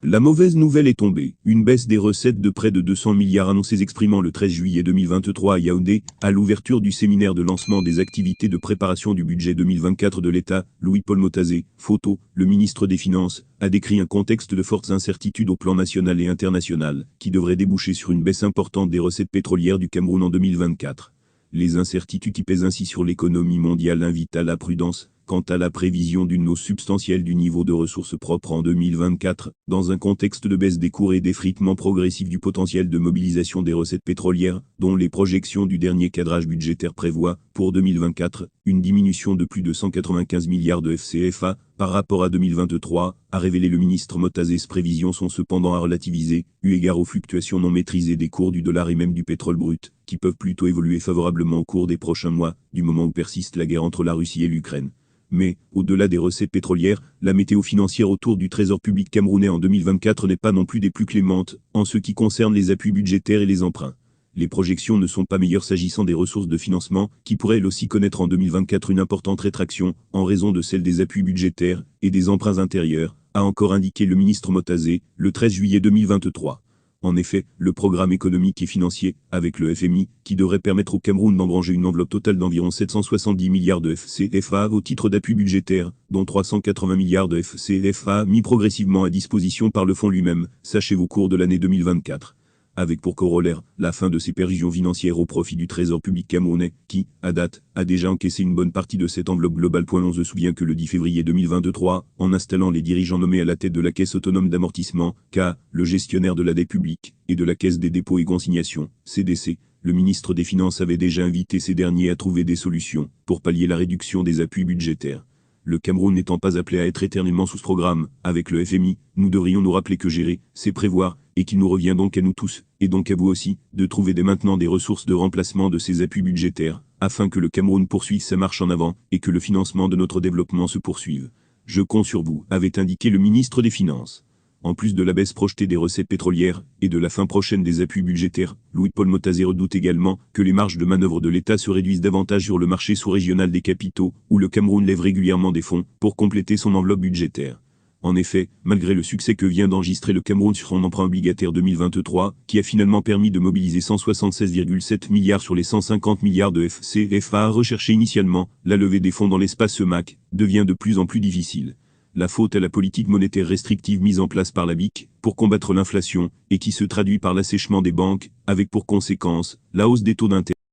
La mauvaise nouvelle est tombée. Une baisse des recettes de près de 200 milliards annoncée exprimant le 13 juillet 2023 à Yaoundé, à l'ouverture du séminaire de lancement des activités de préparation du budget 2024 de l'État. Louis-Paul Motazé, photo, le ministre des Finances, a décrit un contexte de fortes incertitudes au plan national et international, qui devrait déboucher sur une baisse importante des recettes pétrolières du Cameroun en 2024. Les incertitudes qui pèsent ainsi sur l'économie mondiale invitent à la prudence. Quant à la prévision d'une hausse substantielle du niveau de ressources propres en 2024, dans un contexte de baisse des cours et d'effritement progressif du potentiel de mobilisation des recettes pétrolières, dont les projections du dernier cadrage budgétaire prévoient, pour 2024, une diminution de plus de 195 milliards de FCFA par rapport à 2023, a révélé le ministre Motazé. Ces prévisions sont cependant à relativiser, eu égard aux fluctuations non maîtrisées des cours du dollar et même du pétrole brut, qui peuvent plutôt évoluer favorablement au cours des prochains mois, du moment où persiste la guerre entre la Russie et l'Ukraine. Mais, au-delà des recettes pétrolières, la météo financière autour du trésor public camerounais en 2024 n'est pas non plus des plus clémentes, en ce qui concerne les appuis budgétaires et les emprunts. Les projections ne sont pas meilleures s'agissant des ressources de financement, qui pourraient elles aussi connaître en 2024 une importante rétraction, en raison de celle des appuis budgétaires et des emprunts intérieurs, a encore indiqué le ministre Motazé, le 13 juillet 2023. En effet, le programme économique et financier, avec le FMI, qui devrait permettre au Cameroun d'engranger une enveloppe totale d'environ 770 milliards de FCFA au titre d'appui budgétaire, dont 380 milliards de FCFA mis progressivement à disposition par le fonds lui-même, s'achève au cours de l'année 2024. Avec pour corollaire, la fin de ces prévisions financières au profit du trésor public camerounais, qui, à date, a déjà encaissé une bonne partie de cette enveloppe globale. On se souvient que le 10 février 2023, en installant les dirigeants nommés à la tête de la Caisse autonome d'amortissement, CA, le gestionnaire de la dette publique, et de la Caisse des dépôts et consignations, CDC, le ministre des Finances avait déjà invité ces derniers à trouver des solutions pour pallier la réduction des appuis budgétaires. Le Cameroun n'étant pas appelé à être éternellement sous ce programme, avec le FMI, nous devrions nous rappeler que gérer, c'est prévoir, et qu'il nous revient donc à nous tous, et donc à vous aussi, de trouver dès maintenant des ressources de remplacement de ces appuis budgétaires, afin que le Cameroun poursuive sa marche en avant, et que le financement de notre développement se poursuive. Je compte sur vous, avait indiqué le ministre des Finances. En plus de la baisse projetée des recettes pétrolières, et de la fin prochaine des appuis budgétaires, Louis-Paul Motazé redoute également que les marges de manœuvre de l'État se réduisent davantage sur le marché sous-régional des capitaux, où le Cameroun lève régulièrement des fonds pour compléter son enveloppe budgétaire. En effet, malgré le succès que vient d'enregistrer le Cameroun sur son emprunt obligataire 2023, qui a finalement permis de mobiliser 176,7 milliards sur les 150 milliards de FCFA recherchés initialement, la levée des fonds dans l'espace MAC devient de plus en plus difficile. La faute à la politique monétaire restrictive mise en place par la BIC pour combattre l'inflation et qui se traduit par l'assèchement des banques, avec pour conséquence la hausse des taux d'intérêt.